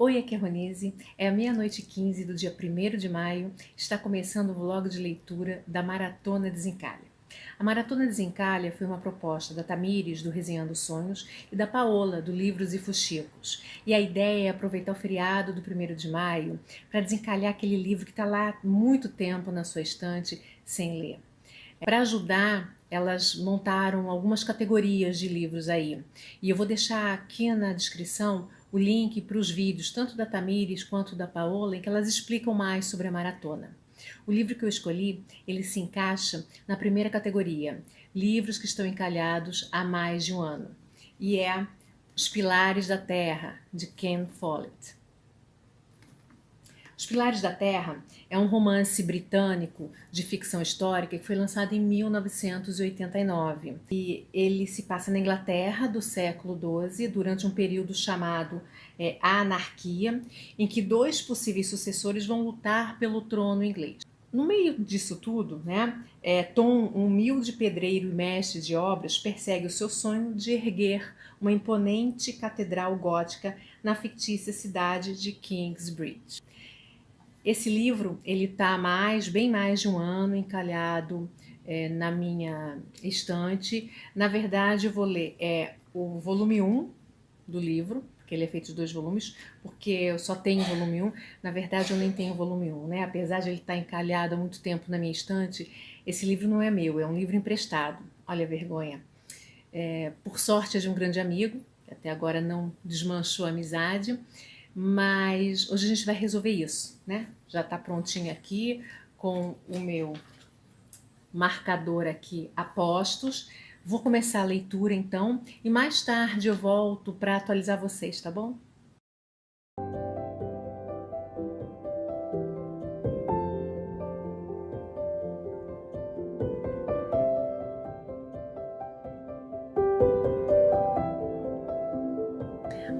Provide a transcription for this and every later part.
Oi, aqui é a Ronise. É a meia-noite e 15 do dia 1º de maio. Está começando o vlog de leitura da Maratona Desencalha. A Maratona Desencalha foi uma proposta da Tamires, do Resenhando Sonhos, e da Paola, do Livros e Fuxicos. E a ideia é aproveitar o feriado do 1º de maio para desencalhar aquele livro que está lá há muito tempo na sua estante sem ler. Para ajudar, elas montaram algumas categorias de livros aí. E eu vou deixar aqui na descrição o link para os vídeos, tanto da Tamires quanto da Paola, em que elas explicam mais sobre a maratona. O livro que eu escolhi, ele se encaixa na primeira categoria, livros que estão encalhados há mais de um ano. E é Os Pilares da Terra, de Ken Follett. Os Pilares da Terra é um romance britânico de ficção histórica que foi lançado em 1989. E ele se passa na Inglaterra do século XII, durante um período chamado a Anarquia, em que dois possíveis sucessores vão lutar pelo trono inglês. No meio disso tudo, Tom, um humilde pedreiro e mestre de obras, persegue o seu sonho de erguer uma imponente catedral gótica na fictícia cidade de Kingsbridge. Esse livro, ele está bem mais de um ano encalhado na minha estante. Na verdade, eu vou ler o volume 1 do livro, porque ele é feito de 2 volumes, porque eu só tenho o volume 1. Na verdade, eu nem tenho o volume 1, né? Apesar de ele estar encalhado há muito tempo na minha estante, esse livro não é meu, é um livro emprestado. Olha a vergonha. Por sorte, é de um grande amigo, que até agora não desmanchou a amizade, mas hoje a gente vai resolver isso, né? Já está prontinho aqui com o meu marcador aqui a postos. Vou começar a leitura então e mais tarde eu volto para atualizar vocês, tá bom?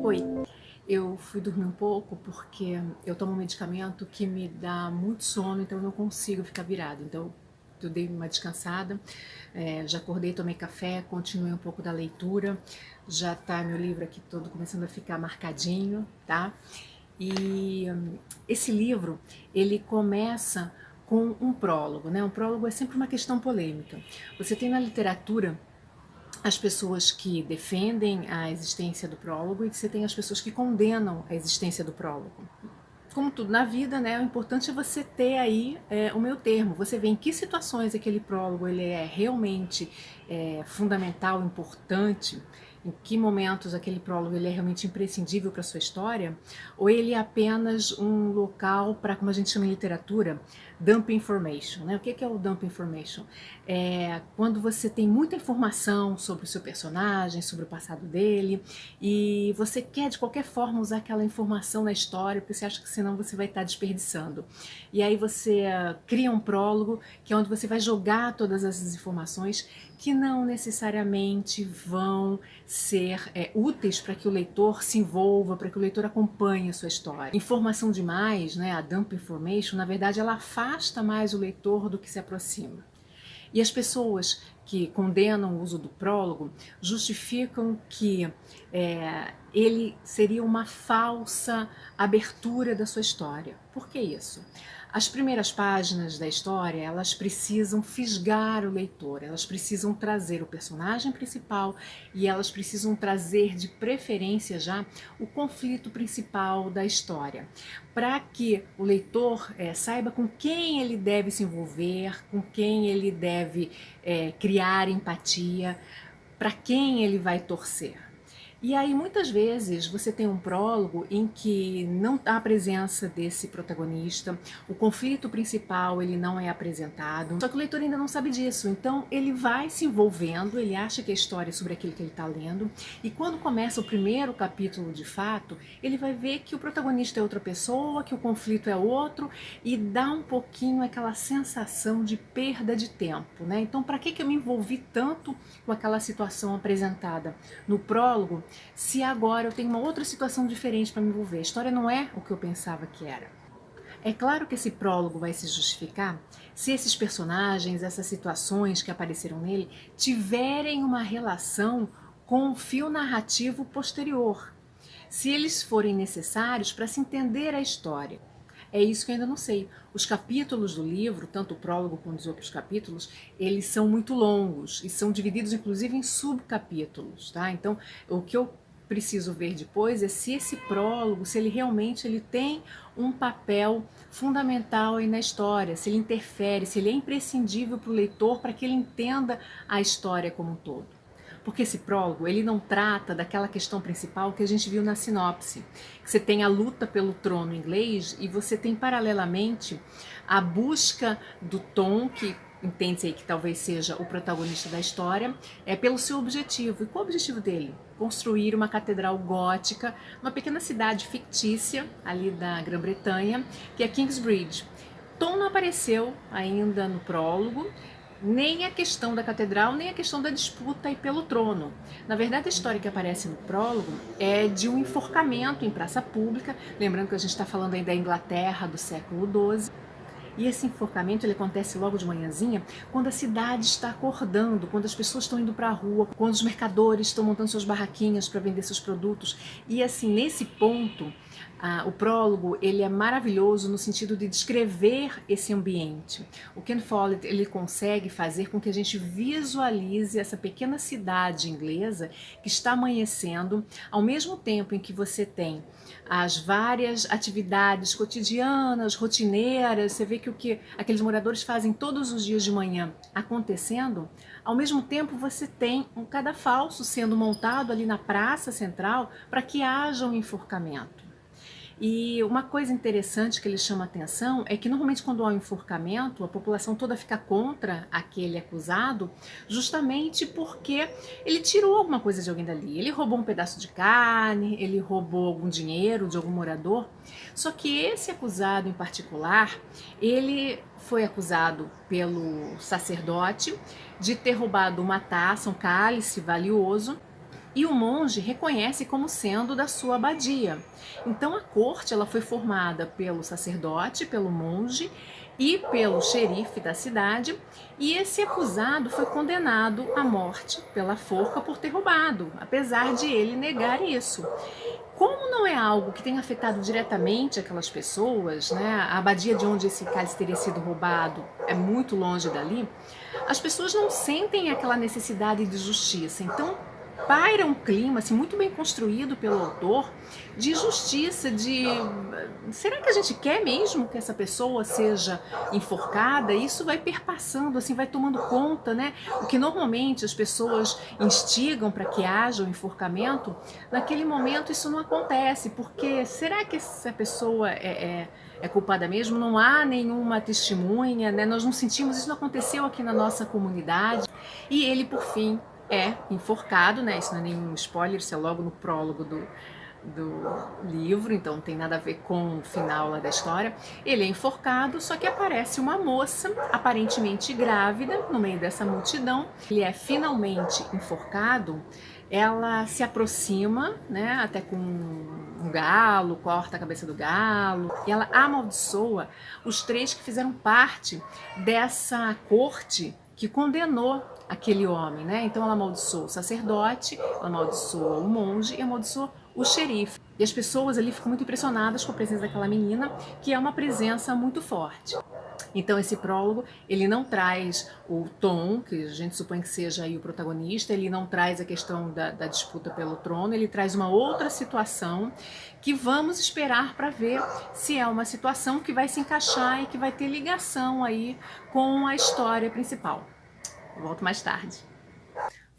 Oi, eu fui dormir um pouco porque eu tomo um medicamento que me dá muito sono, então eu não consigo ficar virada. Então eu dei uma descansada, já acordei, tomei café, continuei um pouco da leitura. Já tá meu livro aqui todo começando a ficar marcadinho, tá? E esse livro, ele começa com um prólogo, né? Um prólogo é sempre uma questão polêmica. Você tem na literatura as pessoas que defendem a existência do prólogo e você tem as pessoas que condenam a existência do prólogo. Como tudo na vida, né, o importante é você ter aí o meio termo. Você vê em que situações aquele prólogo ele é realmente fundamental, importante, em que momentos aquele prólogo ele é realmente imprescindível para a sua história, ou ele é apenas um local para, como a gente chama em literatura, dump information. Né? O que é o dump information? É quando você tem muita informação sobre o seu personagem, sobre o passado dele, e você quer de qualquer forma usar aquela informação na história, porque você acha que senão você vai estar desperdiçando. E aí você cria um prólogo, que é onde você vai jogar todas essas informações que não necessariamente vão ser úteis para que o leitor se envolva, para que o leitor acompanhe a sua história. Informação demais, né, a dump information, na verdade ela afasta mais o leitor do que se aproxima. E as pessoas que condenam o uso do prólogo justificam que ele seria uma falsa abertura da sua história. Por que isso? As primeiras páginas da história, elas precisam fisgar o leitor, elas precisam trazer o personagem principal e elas precisam trazer de preferência já o conflito principal da história, para que o leitor saiba com quem ele deve se envolver, com quem ele deve criar empatia, para quem ele vai torcer. E aí muitas vezes você tem um prólogo em que não há a presença desse protagonista, o conflito principal ele não é apresentado, só que o leitor ainda não sabe disso, então ele vai se envolvendo, ele acha que a história é sobre aquilo que ele está lendo, e quando começa o primeiro capítulo de fato, ele vai ver que o protagonista é outra pessoa, que o conflito é outro, e dá um pouquinho aquela sensação de perda de tempo, né? Então para que eu me envolvi tanto com aquela situação apresentada no prólogo, se agora eu tenho uma outra situação diferente para me envolver? A história não é o que eu pensava que era. É claro que esse prólogo vai se justificar se esses personagens, essas situações que apareceram nele, tiverem uma relação com o fio narrativo posterior. se eles forem necessários para se entender a história. É isso que eu ainda não sei. Os capítulos do livro, tanto o prólogo quanto os outros capítulos, eles são muito longos e são divididos inclusive em subcapítulos, tá? Então, o que eu preciso ver depois é se esse prólogo, se ele realmente tem um papel fundamental aí na história, se ele interfere, se ele é imprescindível para o leitor para que ele entenda a história como um todo. Porque esse prólogo, ele não trata daquela questão principal que a gente viu na sinopse, que você tem a luta pelo trono inglês e você tem paralelamente a busca do Tom, que entende-se aí que talvez seja o protagonista da história, pelo seu objetivo. E qual é o objetivo dele? Construir uma catedral gótica, uma pequena cidade fictícia ali da Grã-Bretanha, que é Kingsbridge. Tom não apareceu ainda no prólogo, nem a questão da catedral, nem a questão da disputa aí pelo trono. Na verdade, a história que aparece no prólogo é de um enforcamento em praça pública, lembrando que a gente está falando aí da Inglaterra do século XII. E esse enforcamento ele acontece logo de manhãzinha, quando a cidade está acordando, quando as pessoas estão indo para a rua, quando os mercadores estão montando suas barraquinhas para vender seus produtos. E assim, nesse ponto, o prólogo ele é maravilhoso no sentido de descrever esse ambiente. O Ken Follett ele consegue fazer com que a gente visualize essa pequena cidade inglesa que está amanhecendo, ao mesmo tempo em que você tem as várias atividades cotidianas, rotineiras, você vê que o que aqueles moradores fazem todos os dias de manhã acontecendo, ao mesmo tempo você tem um cadafalso sendo montado ali na praça central para que haja um enforcamento. E uma coisa interessante que ele chama atenção é que normalmente quando há um enforcamento, a população toda fica contra aquele acusado, justamente porque ele tirou alguma coisa de alguém dali. Ele roubou um pedaço de carne, ele roubou algum dinheiro de algum morador. Só que esse acusado em particular, ele foi acusado pelo sacerdote de ter roubado uma taça, um cálice valioso, e o monge reconhece como sendo da sua abadia. Então a corte ela foi formada pelo sacerdote, pelo monge e pelo xerife da cidade, e esse acusado foi condenado à morte pela forca por ter roubado, apesar de ele negar isso. Como não é algo que tenha afetado diretamente aquelas pessoas, né? A abadia de onde esse cálice teria sido roubado é muito longe dali, as pessoas não sentem aquela necessidade de justiça. Então paira um clima assim, muito bem construído pelo autor de justiça, de será que a gente quer mesmo que essa pessoa seja enforcada? Isso vai perpassando, assim, vai tomando conta, né? O que normalmente as pessoas instigam para que haja o enforcamento, naquele momento isso não acontece, porque será que essa pessoa é culpada mesmo? Não há nenhuma testemunha, né? Nós não sentimos, isso não aconteceu aqui na nossa comunidade. E ele, por fim, é enforcado, né? Isso não é nenhum spoiler, isso é logo no prólogo do livro, então não tem nada a ver com o final lá da história. Ele é enforcado, só que aparece uma moça, aparentemente grávida, no meio dessa multidão. Ele é finalmente enforcado, ela se aproxima, né, até com um galo, corta a cabeça do galo, e ela amaldiçoa os três que fizeram parte dessa corte que condenou aquele homem, né? Então ela amaldiçoou o sacerdote, ela amaldiçoou o monge e amaldiçoou o xerife. E as pessoas ali ficam muito impressionadas com a presença daquela menina, que é uma presença muito forte. Então esse prólogo, ele não traz o Tom, que a gente supõe que seja aí o protagonista, ele não traz a questão da disputa pelo trono, ele traz uma outra situação que vamos esperar para ver se é uma situação que vai se encaixar e que vai ter ligação aí com a história principal. Volto mais tarde.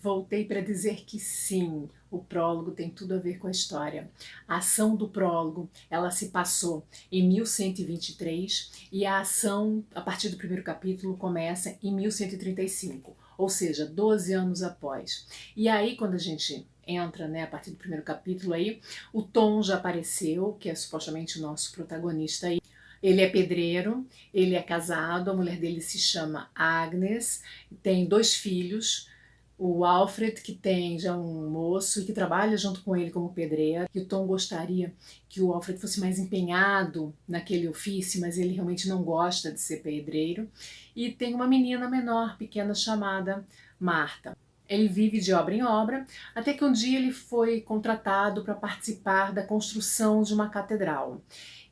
Voltei para dizer que sim, o prólogo tem tudo a ver com a história. A ação do prólogo, ela se passou em 1123 e a ação, a partir do primeiro capítulo, começa em 1135, ou seja, 12 anos após. E aí, quando a gente entra, né, a partir do primeiro capítulo aí, o Tom já apareceu, que é supostamente o nosso protagonista aí. Ele é pedreiro, ele é casado, a mulher dele se chama Agnes, tem 2 filhos, o Alfred, que tem já um moço e que trabalha junto com ele como pedreiro, e o Tom gostaria que o Alfred fosse mais empenhado naquele ofício, mas ele realmente não gosta de ser pedreiro. E tem uma menina menor, pequena, chamada Marta. Ele vive de obra em obra, até que um dia ele foi contratado para participar da construção de uma catedral.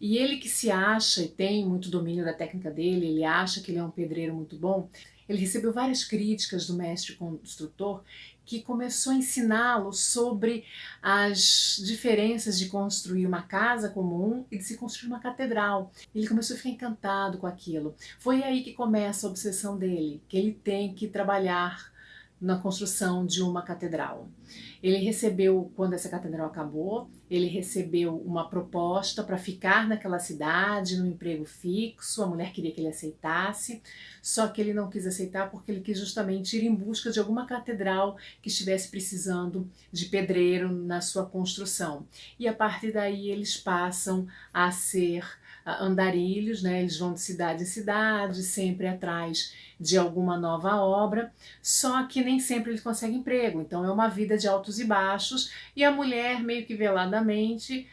E ele, que se acha e tem muito domínio da técnica dele, ele acha que ele é um pedreiro muito bom, ele recebeu várias críticas do mestre construtor, que começou a ensiná-lo sobre as diferenças de construir uma casa comum e de se construir uma catedral. Ele começou a ficar encantado com aquilo. Foi aí que começa a obsessão dele, que ele tem que trabalhar na construção de uma catedral. Ele recebeu, quando essa catedral acabou, ele recebeu uma proposta para ficar naquela cidade, num emprego fixo. A mulher queria que ele aceitasse, só que ele não quis aceitar porque ele quis justamente ir em busca de alguma catedral que estivesse precisando de pedreiro na sua construção. E a partir daí eles passam a ser andarilhos, né? Eles vão de cidade em cidade, sempre atrás de alguma nova obra, só que nem sempre eles conseguem emprego, então é uma vida de altos e baixos, e a mulher, meio que veladamente,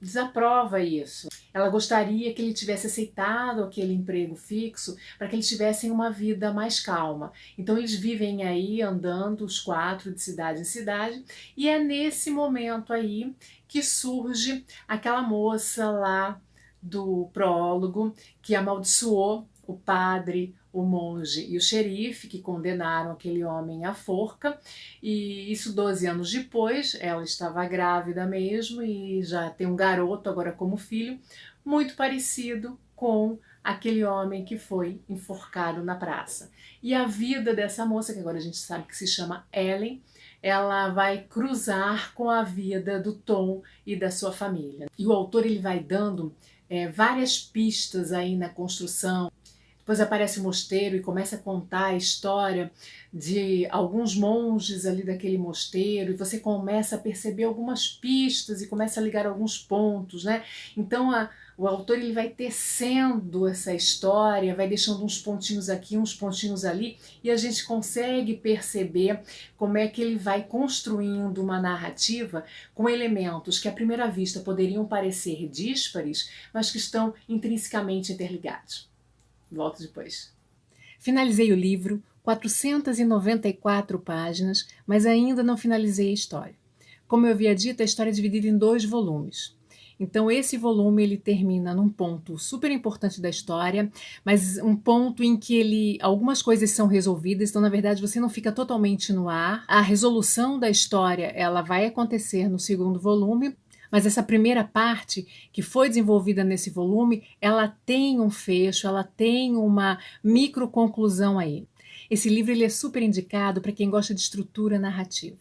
desaprova isso. Ela gostaria que ele tivesse aceitado aquele emprego fixo para que eles tivessem uma vida mais calma. Então eles vivem aí andando os quatro de cidade em cidade, e é nesse momento aí que surge aquela moça lá do prólogo que amaldiçoou o padre, o monge e o xerife, que condenaram aquele homem à forca, e isso 12 anos depois. Ela estava grávida mesmo e já tem um garoto agora como filho, muito parecido com aquele homem que foi enforcado na praça. E a vida dessa moça, que agora a gente sabe que se chama Ellen, ela vai cruzar com a vida do Tom e da sua família. E o autor ele vai dando várias pistas aí na construção. Depois aparece o mosteiro e começa a contar a história de alguns monges ali daquele mosteiro, e você começa a perceber algumas pistas e começa a ligar alguns pontos, né? Então o autor ele vai tecendo essa história, vai deixando uns pontinhos aqui, uns pontinhos ali, e a gente consegue perceber como é que ele vai construindo uma narrativa com elementos que à primeira vista poderiam parecer díspares, mas que estão intrinsecamente interligados. Volto depois. Finalizei o livro, 494 páginas, mas ainda não finalizei a história. Como eu havia dito, a história é dividida em 2 volumes. Então esse volume ele termina num ponto super importante da história, mas um ponto em que algumas coisas são resolvidas, então na verdade você não fica totalmente no ar. A resolução da história ela vai acontecer no 2º volume, mas essa primeira parte que foi desenvolvida nesse volume, ela tem um fecho, ela tem uma micro conclusão aí. Esse livro ele é super indicado para quem gosta de estrutura narrativa.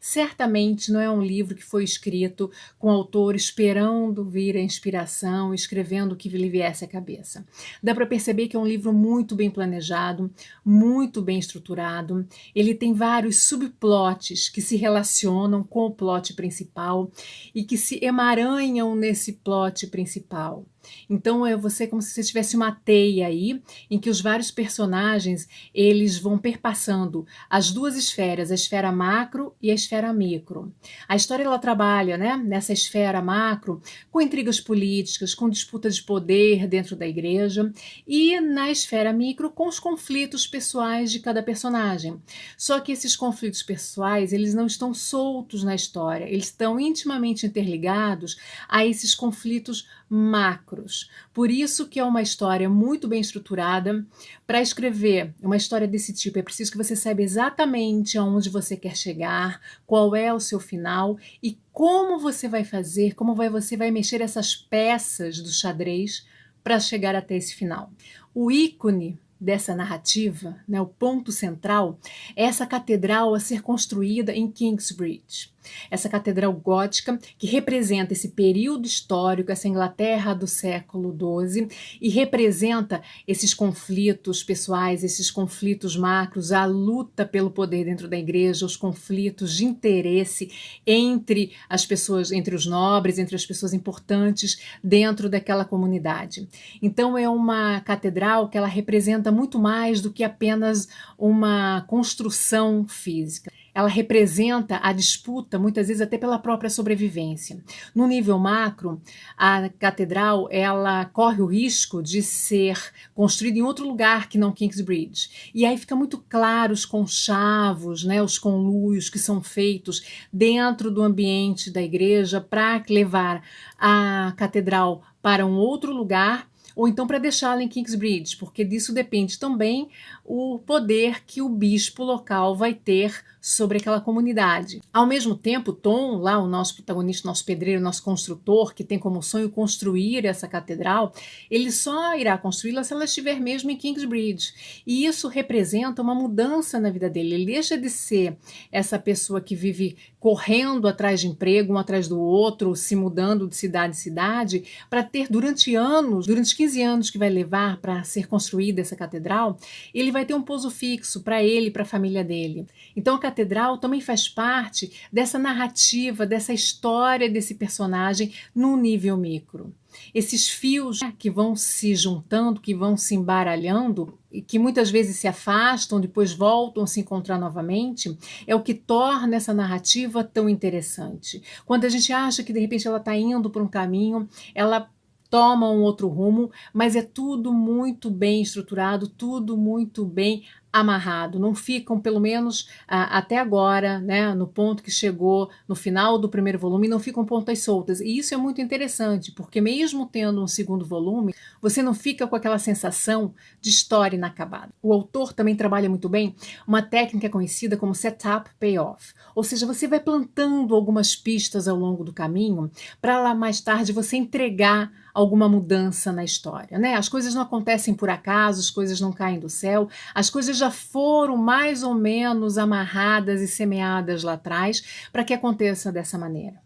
Certamente não é um livro que foi escrito com o autor esperando vir a inspiração, escrevendo o que lhe viesse à cabeça. Dá para perceber que é um livro muito bem planejado, muito bem estruturado. Ele tem vários subplots que se relacionam com o plot principal e que se emaranham nesse plot principal. Então é como se você tivesse uma teia aí, em que os vários personagens eles vão perpassando as 2 esferas, a esfera macro e a esfera micro. A história ela trabalha, né, nessa esfera macro com intrigas políticas, com disputa de poder dentro da igreja, e na esfera micro com os conflitos pessoais de cada personagem. Só que esses conflitos pessoais eles não estão soltos na história, eles estão intimamente interligados a esses conflitos macros. Por isso que é uma história muito bem estruturada. Para escrever uma história desse tipo é preciso que você saiba exatamente aonde você quer chegar, qual é o seu final e como você vai fazer, você vai mexer essas peças do xadrez para chegar até esse final. O ícone dessa narrativa, né, o ponto central, é essa catedral a ser construída em Kingsbridge. Essa catedral gótica que representa esse período histórico, essa Inglaterra do século XII, e representa esses conflitos pessoais, esses conflitos macros, a luta pelo poder dentro da igreja, os conflitos de interesse entre as pessoas, entre os nobres, entre as pessoas importantes dentro daquela comunidade. Então é uma catedral que ela representa muito mais do que apenas uma construção física. ela representa a disputa, muitas vezes até pela própria sobrevivência. No nível macro, a catedral ela corre o risco de ser construída em outro lugar que não Kingsbridge. E aí fica muito claro os conchavos, né, os conluios que são feitos dentro do ambiente da igreja para levar a catedral para um outro lugar, ou então para deixá-la em Kingsbridge, porque disso depende também o poder que o bispo local vai ter sobre aquela comunidade. Ao mesmo tempo, Tom, lá o nosso protagonista, nosso pedreiro, nosso construtor, que tem como sonho construir essa catedral, ele só irá construí-la se ela estiver mesmo em Kingsbridge. E isso representa uma mudança na vida dele. Ele deixa de ser essa pessoa que vive correndo atrás de emprego, um atrás do outro, se mudando de cidade em cidade, para ter durante anos, durante os 15 anos que vai levar para ser construída essa catedral, ele vai ter um pouso fixo para ele e para a família dele. Então a catedral também faz parte dessa narrativa, dessa história desse personagem no nível micro. Esses fios que vão se juntando, que vão se embaralhando, e que muitas vezes se afastam, depois voltam a se encontrar novamente, é o que torna essa narrativa tão interessante. Quando a gente acha que de repente ela está indo por um caminho, ela toma um outro rumo, mas é tudo muito bem estruturado, tudo muito bem amarrado, não ficam, pelo menos até agora, né, no ponto que chegou no final do primeiro volume, não ficam pontas soltas. E isso é muito interessante, porque mesmo tendo um segundo volume, você não fica com aquela sensação de história inacabada. O autor também trabalha muito bem uma técnica conhecida como setup payoff, ou seja, você vai plantando algumas pistas ao longo do caminho para lá mais tarde você entregar alguma mudança na história, né? As coisas não acontecem por acaso, as coisas não caem do céu, as coisas já foram mais ou menos amarradas e semeadas lá atrás para que aconteça dessa maneira.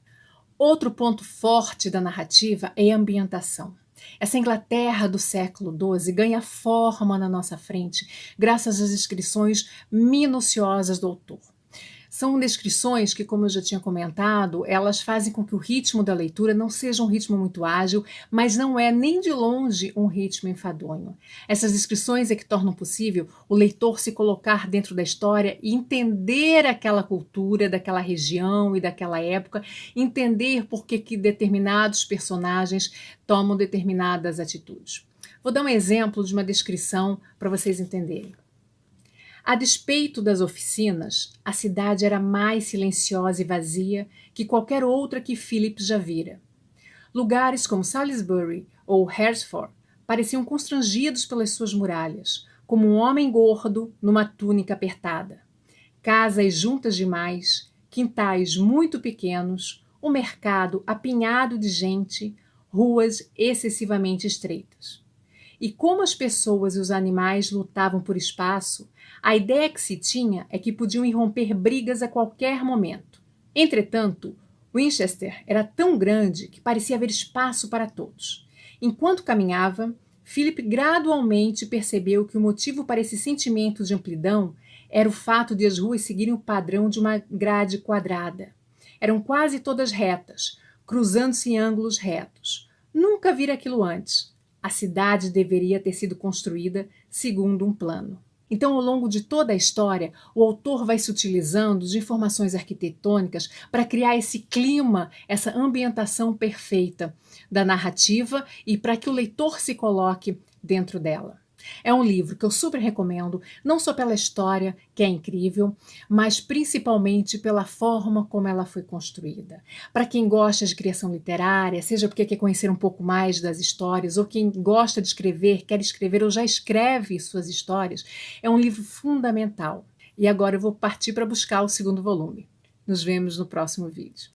Outro ponto forte da narrativa é a ambientação. Essa Inglaterra do século XII ganha forma na nossa frente graças às descrições minuciosas do autor. São descrições que, como eu já tinha comentado, elas fazem com que o ritmo da leitura não seja um ritmo muito ágil, mas não é nem de longe um ritmo enfadonho. Essas descrições é que tornam possível o leitor se colocar dentro da história e entender aquela cultura daquela região e daquela época, entender por que determinados personagens tomam determinadas atitudes. Vou dar um exemplo de uma descrição para vocês entenderem. A despeito das oficinas, a cidade era mais silenciosa e vazia que qualquer outra que Philip já vira. Lugares como Salisbury ou Hertford pareciam constrangidos pelas suas muralhas, como um homem gordo numa túnica apertada. Casas juntas demais, quintais muito pequenos, o mercado apinhado de gente, ruas excessivamente estreitas. E como as pessoas e os animais lutavam por espaço, a ideia que se tinha é que podiam irromper brigas a qualquer momento. Entretanto, Winchester era tão grande que parecia haver espaço para todos. Enquanto caminhava, Philip gradualmente percebeu que o motivo para esse sentimento de amplidão era o fato de as ruas seguirem o padrão de uma grade quadrada. Eram quase todas retas, cruzando-se em ângulos retos. Nunca vira aquilo antes. A cidade deveria ter sido construída segundo um plano. Então, ao longo de toda a história, o autor vai se utilizando de informações arquitetônicas para criar esse clima, essa ambientação perfeita da narrativa e para que o leitor se coloque dentro dela. É um livro que eu super recomendo, não só pela história, que é incrível, mas principalmente pela forma como ela foi construída. Para quem gosta de criação literária, seja porque quer conhecer um pouco mais das histórias, ou quem gosta de escrever, quer escrever ou já escreve suas histórias, é um livro fundamental. E agora eu vou partir para buscar o segundo volume. Nos vemos no próximo vídeo.